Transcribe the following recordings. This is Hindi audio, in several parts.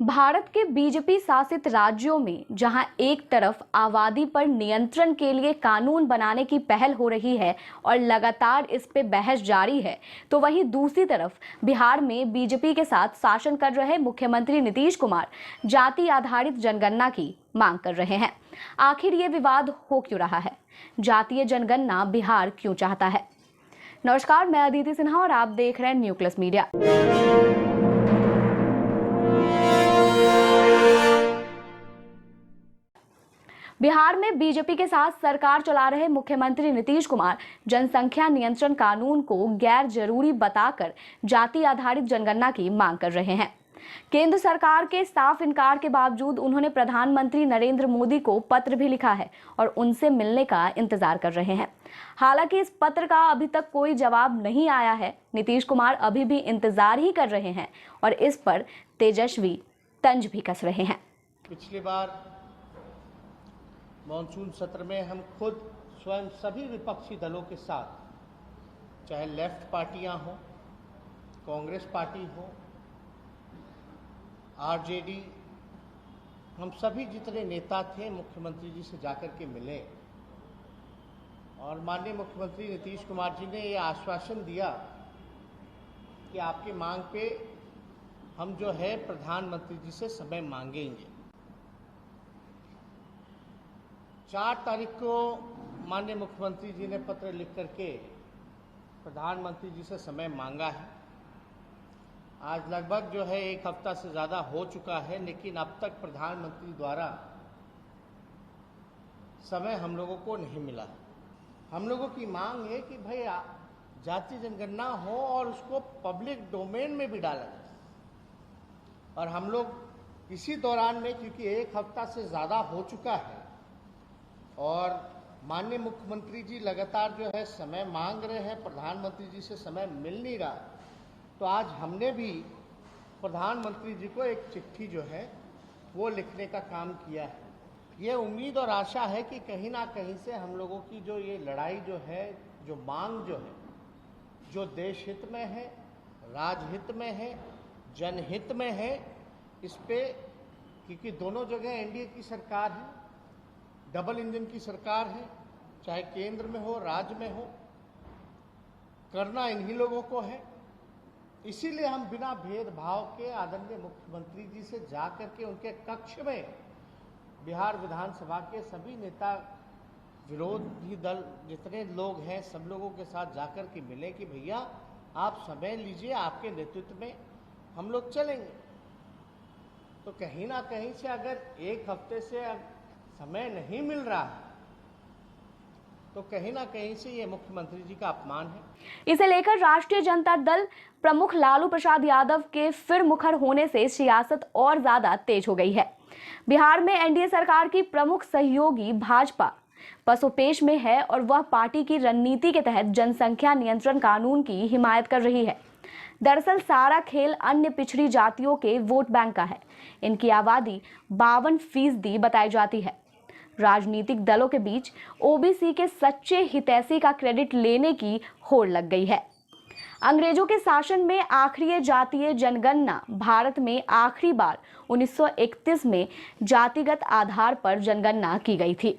भारत के बीजेपी शासित राज्यों में जहां एक तरफ आबादी पर नियंत्रण के लिए कानून बनाने की पहल हो रही है और लगातार इस पे बहस जारी है, तो वहीं दूसरी तरफ बिहार में बीजेपी के साथ शासन कर रहे मुख्यमंत्री नीतीश कुमार जाति आधारित जनगणना की मांग कर रहे हैं। आखिर ये विवाद हो क्यों रहा है? जातीय जनगणना बिहार क्यों चाहता है? नमस्कार, मैं अदिति सिन्हा और आप देख रहे हैं न्यूक्लियस मीडिया। बिहार में बीजेपी के साथ सरकार चला रहे मुख्यमंत्री नीतीश कुमार जनसंख्या नियंत्रण कानून को गैर जरूरी बताकर जाति आधारित जनगणना की मांग कर रहे हैं। केंद्र सरकार के साफ इनकार के बावजूद उन्होंने प्रधानमंत्री नरेंद्र मोदी को पत्र भी लिखा है और उनसे मिलने का इंतजार कर रहे हैं। हालांकि इस पत्र का अभी तक कोई जवाब नहीं आया है। नीतीश कुमार अभी भी इंतजार ही कर रहे हैं और इस पर तेजस्वी तंज भी कस रहे हैं। पिछली बार मॉनसून सत्र में हम खुद स्वयं सभी विपक्षी दलों के साथ, चाहे लेफ्ट पार्टियां हों, कांग्रेस पार्टी हो, आरजेडी, हम सभी जितने नेता थे मुख्यमंत्री जी से जाकर के मिले और माननीय मुख्यमंत्री नीतीश कुमार जी ने ये आश्वासन दिया कि आपकी मांग पे हम जो है प्रधानमंत्री जी से समय मांगेंगे। 4 तारीख को माननीय मुख्यमंत्री जी ने पत्र लिख करके प्रधानमंत्री जी से समय मांगा है। आज लगभग जो है 1 हफ्ता से ज़्यादा हो चुका है, लेकिन अब तक प्रधानमंत्री द्वारा समय हम लोगों को नहीं मिला है। हम लोगों की मांग है कि भाई जाति जनगणना हो और उसको पब्लिक डोमेन में भी डाला जाए। और हम लोग इसी दौरान में, क्योंकि 1 हफ्ता से ज़्यादा हो चुका है और माननीय मुख्यमंत्री जी लगातार जो है समय मांग रहे हैं, प्रधानमंत्री जी से समय मिल नहीं रहा, तो आज हमने भी प्रधानमंत्री जी को एक चिट्ठी जो है वो लिखने का काम किया है। ये उम्मीद और आशा है कि कहीं ना कहीं से हम लोगों की जो ये लड़ाई जो है, जो मांग जो है, जो देश हित में है, राजहित में है, जनहित में है, इस पे, क्योंकि दोनों जगह एनडीए की सरकार है, डबल इंजन की सरकार है, चाहे केंद्र में हो, राज्य में हो, करना इन्हीं लोगों को है। इसीलिए हम बिना भेदभाव के आदरणीय मुख्यमंत्री जी से जाकर के उनके कक्ष में बिहार विधानसभा के सभी नेता, विरोधी दल जितने लोग हैं, सब लोगों के साथ जाकर के मिले कि भैया आप समय लीजिए, आपके नेतृत्व में हम लोग चलेंगे। तो कहीं ना कहीं से अगर 1 हफ्ते से समय नहीं मिल रहा है तो कहीं ना कहीं से ये मुख्यमंत्री जी का अपमान है। इसे लेकर राष्ट्रीय जनता दल प्रमुख लालू प्रसाद यादव के फिर मुखर होने से सियासत और ज्यादा तेज हो गई है। बिहार में एनडीए सरकार की प्रमुख सहयोगी भाजपा पसोपेश में है और वह पार्टी की रणनीति के तहत जनसंख्या नियंत्रण कानून की हिमायत कर रही है। दरअसल सारा खेल अन्य पिछड़ी जातियों के वोट बैंक का है। इनकी आबादी 52% बताई जाती है। राजनीतिक दलों के बीच ओबीसी के सच्चे हितैषी का क्रेडिट लेने की होड़ लग गई है। अंग्रेजों के शासन में आखिरी जातीय जनगणना भारत में आखिरी बार 1931 में जातिगत आधार पर जनगणना की गई थी।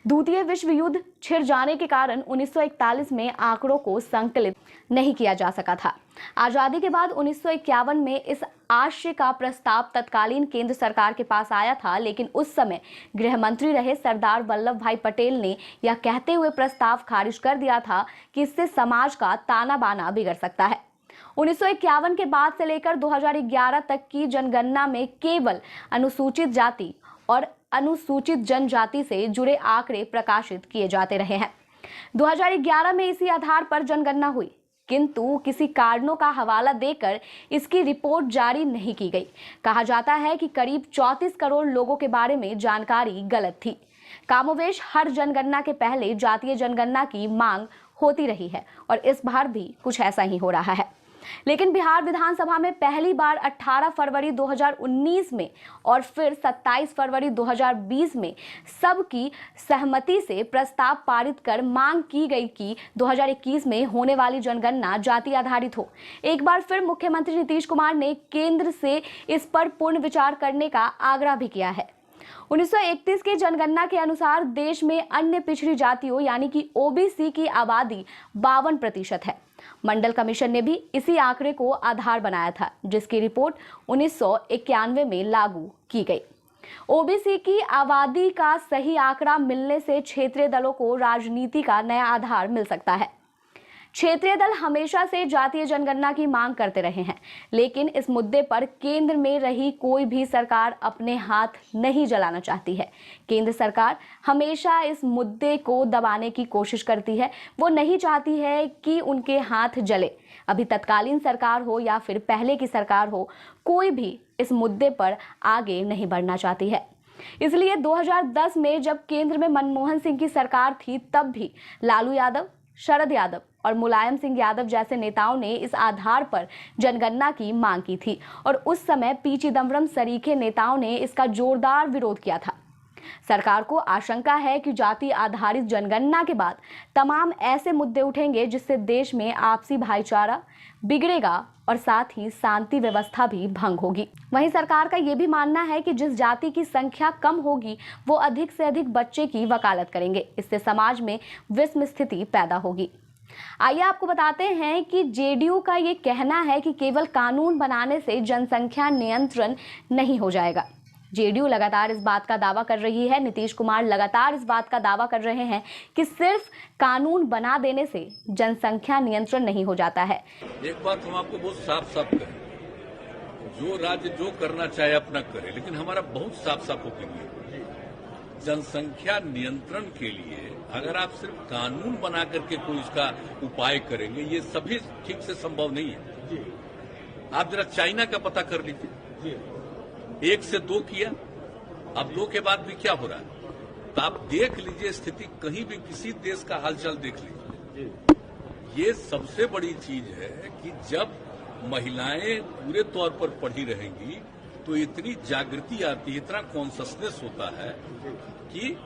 द्वितीय विश्व युद्ध छिड़ जाने के कारण 1941 में आंकड़ों को संकलित नहीं किया जा सका था। आजादी के बाद 1951 में इस आशय का प्रस्ताव तत्कालीन केंद्र सरकार के पास आया था, लेकिन उस समय गृह मंत्री रहे सरदार वल्लभ भाई पटेल ने यह कहते हुए प्रस्ताव खारिज कर दिया था कि इससे समाज का ताना बाना बिगड़ सकता है। 1951 के बाद से लेकर 2011 तक की जनगणना में केवल अनुसूचित जाति और अनुसूचित जनजाति से जुड़े आंकड़े प्रकाशित किए जाते रहे हैं। 2011 में इसी आधार पर जनगणना हुई, किंतु किसी कारणों का हवाला देकर इसकी रिपोर्ट जारी नहीं की गई। कहा जाता है कि करीब 34 करोड़ लोगों के बारे में जानकारी गलत थी। कामोवेश हर जनगणना के पहले जातीय जनगणना की मांग होती रही है और इस बार भी कुछ ऐसा ही हो रहा है। लेकिन बिहार विधानसभा में पहली बार 18 फरवरी 2019 में और फिर 27 फरवरी 2020 में सबकी सहमति से प्रस्ताव पारित कर मांग की गई कि 2021 में होने वाली जनगणना जाति आधारित हो। एक बार फिर मुख्यमंत्री नीतीश कुमार ने केंद्र से इस पर पूर्ण विचार करने का आग्रह भी किया है। 1931 के जनगणना के अनुसार देश में अन्य पिछड़ी जातियों यानी कि ओबीसी की आबादी 52% है। मंडल कमीशन ने भी इसी आंकड़े को आधार बनाया था, जिसकी रिपोर्ट 1991 में लागू की गई। ओबीसी की आबादी का सही आंकड़ा मिलने से क्षेत्रीय दलों को राजनीति का नया आधार मिल सकता है। क्षेत्रीय दल हमेशा से जातीय जनगणना की मांग करते रहे हैं, लेकिन इस मुद्दे पर केंद्र में रही कोई भी सरकार अपने हाथ नहीं जलाना चाहती है। केंद्र सरकार हमेशा इस मुद्दे को दबाने की कोशिश करती है। वो नहीं चाहती है कि उनके हाथ जले। अभी तत्कालीन सरकार हो या फिर पहले की सरकार हो, कोई भी इस मुद्दे पर आगे नहीं बढ़ना चाहती है। इसलिए 2010 में जब केंद्र में मनमोहन सिंह की सरकार थी, तब भी लालू यादव, शरद यादव और मुलायम सिंह यादव जैसे नेताओं ने इस आधार पर जनगणना की मांग की थी और उस समय पी चिदम्बरम सरीखे नेताओं ने इसका जोरदार विरोध किया था। सरकार को आशंका है कि जाति आधारित जनगणना के बाद तमाम ऐसे मुद्दे उठेंगे जिससे देश में आपसी भाईचारा बिगड़ेगा और साथ ही शांति व्यवस्था भी भंग होगी। वहीं सरकार का यह भी मानना है कि जिस जाति की संख्या कम होगी वो अधिक से अधिक बच्चे की वकालत करेंगे। इससे समाज में विषम स्थिति पैदा होगी। आइए आपको बताते हैं कि जेडीयू का ये कहना है कि केवल कानून बनाने से जनसंख्या नियंत्रण नहीं हो जाएगा। जेडीयू लगातार इस बात का दावा कर रही है, नीतीश कुमार लगातार इस बात का दावा कर रहे हैं कि सिर्फ कानून बना देने से जनसंख्या नियंत्रण नहीं हो जाता है। एक बात हम आपको बहुत साफ साफ करें, जो राज्य जो करना चाहे अपना करे, लेकिन हमारा बहुत साफ साफ ओपिनियन, जनसंख्या नियंत्रण के लिए अगर आप सिर्फ कानून बना करके कोई उसका उपाय करेंगे, ये सभी ठीक से संभव नहीं है। आप जरा चाइना का पता कर लीजिए, 1 से 2 किया, अब 2 के बाद भी क्या हो रहा है, तो आप देख लीजिए स्थिति, कहीं भी किसी देश का हालचाल देख लीजिए। ये सबसे बड़ी चीज है कि जब महिलाएं पूरे तौर पर पढ़ी रहेंगी तो इतनी जागृति आती है, इतना कॉन्शसनेस होता है कि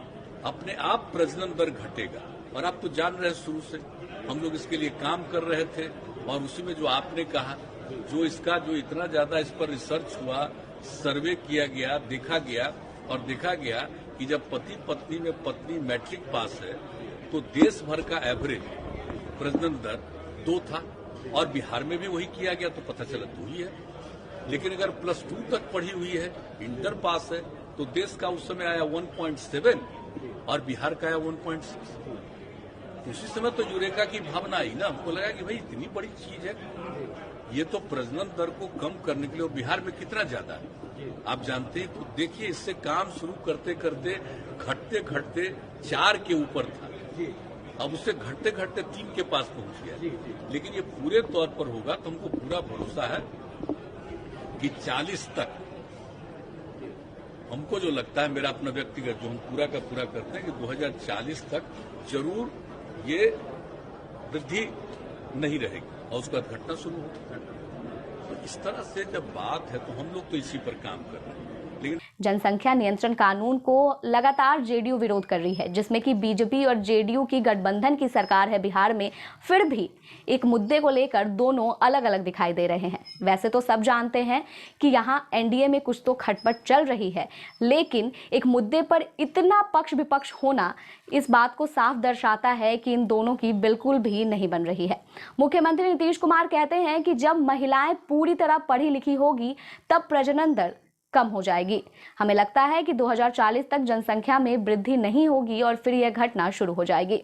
अपने आप प्रजनन दर घटेगा। और आप तो जान रहे हैं, शुरू से हम लोग इसके लिए काम कर रहे थे और उसी में जो आपने कहा, जो इसका जो इतना ज्यादा इस पर रिसर्च हुआ, सर्वे किया गया, देखा गया कि जब पति पत्नी में पत्नी मैट्रिक पास है तो देश भर का एवरेज प्रजनन दर 2 था और बिहार में भी वही किया गया, तो पता चला 2 ही है। लेकिन अगर +2 तक पढ़ी हुई है, इंटर पास है, तो देश का उस समय आया 1.7 और बिहार का आया 1.6। उसी समय तो यूरेका की भावना आई ना, हमको लगा कि भाई इतनी बड़ी चीज है, ये तो प्रजनन दर को कम करने के लिए, और बिहार में कितना ज्यादा है आप जानते हैं। तो देखिए, इससे काम शुरू करते करते घटते घटते 4 के ऊपर था, अब उससे घटते घटते 3 के पास पहुंच गया। लेकिन ये पूरे तौर पर होगा तो हमको पूरा भरोसा है कि 40 तक, हमको जो लगता है, मेरा अपना व्यक्तिगत जो हम पूरा का पूरा करते हैं कि 2040 तक जरूर ये वृद्धि नहीं रहेगी और उसके बाद घटना शुरू होगी। तो इस तरह से जब बात है तो हम लोग तो इसी पर काम कर रहे हैं। लेकिन जनसंख्या नियंत्रण कानून को लगातार जेडीयू विरोध कर रही है, जिसमें कि बीजेपी और जेडीयू की गठबंधन की सरकार है बिहार में। फिर भी एक मुद्दे को लेकर दोनों अलग अलग दिखाई दे रहे हैं। वैसे तो सब जानते हैं कि यहाँ एनडीए में कुछ तो खटपट चल रही है, लेकिन एक मुद्दे पर इतना पक्ष विपक्ष होना इस बात को साफ दर्शाता है कि इन दोनों की बिल्कुल भी नहीं बन रही है। मुख्यमंत्री नीतीश कुमार कहते हैं कि जब महिलाएं पूरी तरह पढ़ी लिखी होगी तब प्रजनन दर कम हो जाएगी। हमें लगता है कि 2040 तक जनसंख्या में वृद्धि नहीं होगी और फिर यह घटना शुरू हो जाएगी।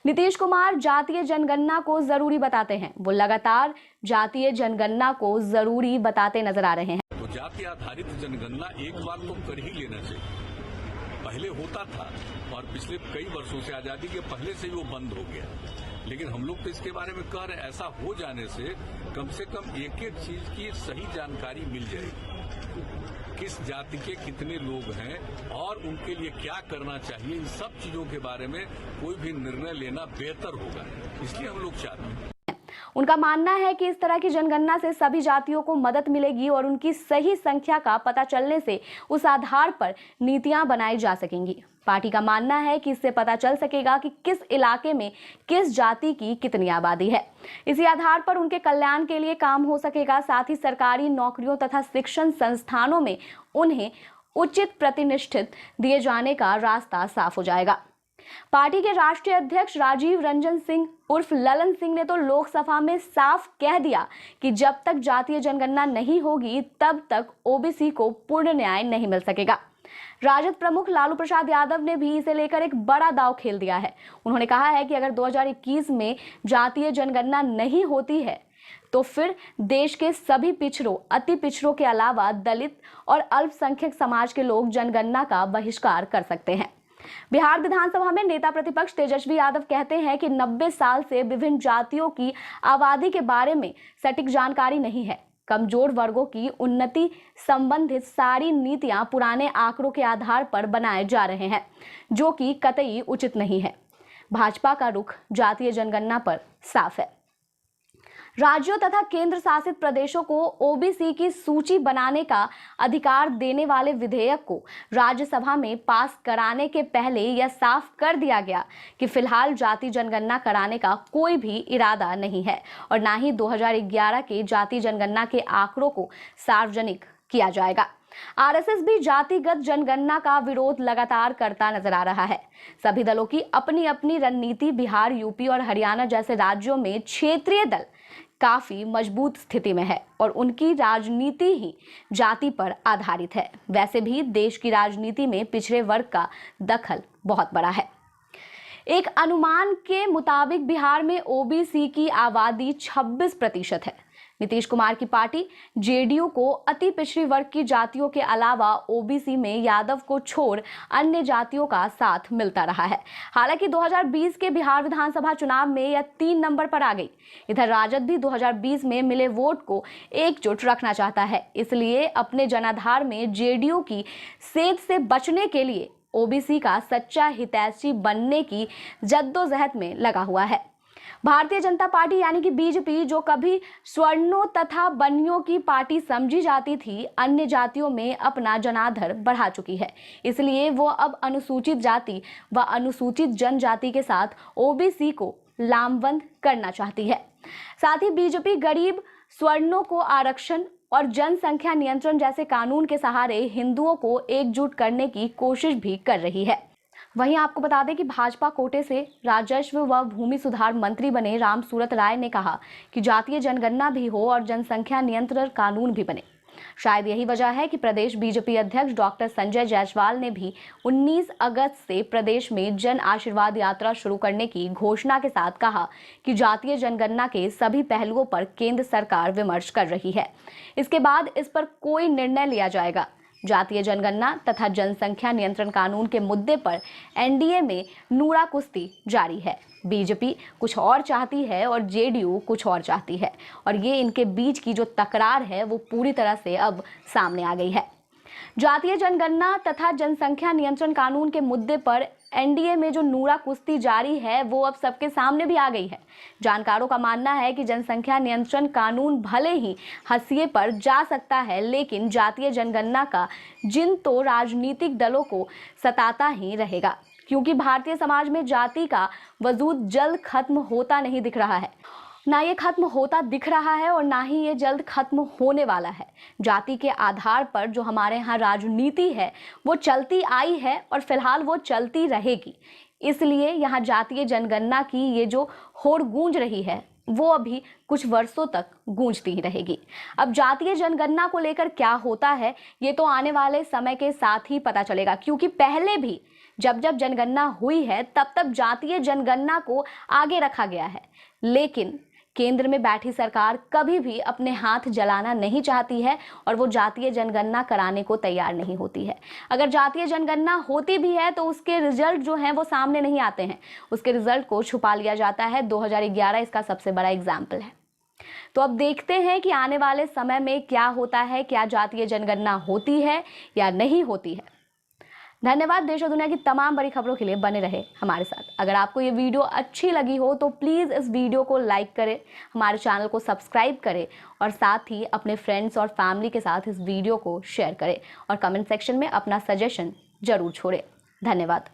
नीतीश कुमार जातीय जनगणना को जरूरी बताते हैं। वो लगातार जातीय जनगणना को जरूरी बताते नजर आ रहे हैं। तो जाति आधारित जनगणना एक बार तो कर ही लेना चाहिए। पहले होता था और पिछले कई वर्षों से, आजादी के पहले से ही वो बंद हो गया। लेकिन हम लोग तो इसके बारे में कह रहे हैं, ऐसा हो जाने से कम एक एक चीज की सही जानकारी मिल जाएगी। किस जाति के कितने लोग हैं और उनके लिए क्या करना चाहिए, इन सब चीजों के बारे में कोई भी निर्णय लेना बेहतर होगा। इसलिए हम लोग चाहते हैं। उनका मानना है कि इस तरह की जनगणना से सभी जातियों को मदद मिलेगी और उनकी सही संख्या का पता चलने से उस आधार पर नीतियां बनाई जा सकेंगी। पार्टी का मानना है कि इससे पता चल सकेगा कि किस इलाके में किस जाति की कितनी आबादी है। इसी आधार पर उनके कल्याण के लिए काम हो सकेगा। साथ ही सरकारी नौकरियों तथा शिक्षण संस्थानों में उन्हें उचित प्रतिनिधित्व दिए जाने का रास्ता साफ हो जाएगा। पार्टी के राष्ट्रीय अध्यक्ष राजीव रंजन सिंह उर्फ ललन सिंह ने तो लोकसभा में साफ कह दिया कि जब तक जातीय जनगणना नहीं होगी तब तक ओबीसी को पूर्ण न्याय नहीं मिल सकेगा। राजद प्रमुख लालू प्रसाद यादव ने भी इसे लेकर एक बड़ा दांव खेल दिया है। उन्होंने कहा है कि अगर 2021 में जातीय जनगणना नहीं होती है तो फिर देश के सभी पिछड़ों, अति पिछड़ों के अलावा दलित और अल्पसंख्यक समाज के लोग जनगणना का बहिष्कार कर सकते हैं। बिहार विधानसभा में नेता प्रतिपक्ष तेजस्वी यादव कहते हैं कि 90 साल से विभिन्न जातियों की आबादी के बारे में सटीक जानकारी नहीं है। कमजोर वर्गों की उन्नति संबंधित सारी नीतियां पुराने आंकड़ों के आधार पर बनाए जा रहे हैं, जो कि कतई उचित नहीं है। भाजपा का रुख जातीय जनगणना पर साफ है। राज्यों तथा केंद्र शासित प्रदेशों को ओबीसी की सूची बनाने का अधिकार देने वाले विधेयक को राज्यसभा में पास कराने के पहले यह साफ कर दिया गया कि फिलहाल जाति जनगणना कराने का कोई भी इरादा नहीं है और ना ही 2011 के जाति जनगणना के आंकड़ों को सार्वजनिक किया जाएगा। आरएसएस भी जातिगत जनगणना का विरोध लगातार करता नजर आ रहा है। सभी दलों की अपनी अपनी रणनीति। बिहार, यूपी और हरियाणा जैसे राज्यों में क्षेत्रीय दल काफी मजबूत स्थिति में है और उनकी राजनीति ही जाति पर आधारित है। वैसे भी देश की राजनीति में पिछड़े वर्ग का दखल बहुत बड़ा है। एक अनुमान के मुताबिक बिहार में ओबीसी की आबादी 26% है। नीतीश कुमार की पार्टी जेडीयू को अति पिछड़ी वर्ग की जातियों के अलावा ओबीसी में यादव को छोड़ अन्य जातियों का साथ मिलता रहा है। हालांकि 2020 के बिहार विधानसभा चुनाव में यह 3 नंबर पर आ गई। इधर राजद भी 2020 में मिले वोट को एकजुट रखना चाहता है, इसलिए अपने जनाधार में जेडीयू की सेध से बचने के लिए ओबीसी का सच्चा हितैषी बनने की जद्दोजहद में लगा हुआ है। भारतीय जनता पार्टी यानी कि बीजेपी, जो कभी स्वर्णों तथा बनियों की पार्टी समझी जाती थी, अन्य जातियों में अपना जनाधार बढ़ा चुकी है। इसलिए वो अब अनुसूचित जाति व अनुसूचित जनजाति के साथ ओबीसी को लामबंद करना चाहती है। साथ ही बीजेपी गरीब, स्वर्णों को आरक्षण और जनसंख्या नियंत्रण जैसे कानून के सहारे हिंदुओं को एकजुट करने की कोशिश भी कर रही है। वहीं आपको बता दें कि भाजपा कोटे से राजस्व व भूमि सुधार मंत्री बने राम सूरत राय ने कहा कि जातीय जनगणना भी हो और जनसंख्या नियंत्रण कानून भी बने। शायद यही वजह है कि प्रदेश बीजेपी अध्यक्ष डॉक्टर संजय जायसवाल ने भी 19 अगस्त से प्रदेश में जन आशीर्वाद यात्रा शुरू करने की घोषणा के साथ कहा कि जातीय जनगणना के सभी पहलुओं पर केंद्र सरकार विमर्श कर रही है। इसके बाद इस पर कोई निर्णय लिया जाएगा। जातीय जनगणना तथा जनसंख्या नियंत्रण कानून के मुद्दे पर एनडीए में नूरा कुश्ती जारी है। बीजेपी कुछ और चाहती है और जेडीयू कुछ और चाहती है और ये इनके बीच की जो तकरार है वो पूरी तरह से अब सामने आ गई है। जातीय जनगणना तथा जनसंख्या नियंत्रण कानून के मुद्दे पर एनडीए में जो नूरा कुश्ती जारी है वो अब सबके सामने भी आ गई है। जानकारों का मानना है कि जनसंख्या नियंत्रण कानून भले ही हाशिए पर जा सकता है, लेकिन जातीय जनगणना का जिन तो राजनीतिक दलों को सताता ही रहेगा, क्योंकि भारतीय समाज में जाति का वजूद जल्द खत्म होता नहीं दिख रहा है। ना ये खत्म होता दिख रहा है और ना ही ये जल्द खत्म होने वाला है। जाति के आधार पर जो हमारे यहाँ राजनीति है वो चलती आई है और फिलहाल वो चलती रहेगी। इसलिए यहाँ जातीय जनगणना की ये जो होड़ गूंज रही है वो अभी कुछ वर्षों तक गूंजती ही रहेगी। अब जातीय जनगणना को लेकर क्या होता है ये तो आने वाले समय के साथ ही पता चलेगा, क्योंकि पहले भी जब जब जनगणना हुई है तब तब जातीय जनगणना को आगे रखा गया है, लेकिन केंद्र में बैठी सरकार कभी भी अपने हाथ जलाना नहीं चाहती है और वो जातीय जनगणना कराने को तैयार नहीं होती है। अगर जातीय जनगणना होती भी है तो उसके रिजल्ट जो हैं वो सामने नहीं आते हैं, उसके रिजल्ट को छुपा लिया जाता है। 2011 इसका सबसे बड़ा एग्जाम्पल है। तो अब देखते हैं कि आने वाले समय में क्या होता है, क्या जातीय जनगणना होती है या नहीं होती है। धन्यवाद। देश और दुनिया की तमाम बड़ी खबरों के लिए बने रहे हमारे साथ। अगर आपको ये वीडियो अच्छी लगी हो तो प्लीज़ इस वीडियो को लाइक करें, हमारे चैनल को सब्सक्राइब करें और साथ ही अपने फ्रेंड्स और फैमिली के साथ इस वीडियो को शेयर करें और कमेंट सेक्शन में अपना सजेशन जरूर छोड़ें। धन्यवाद।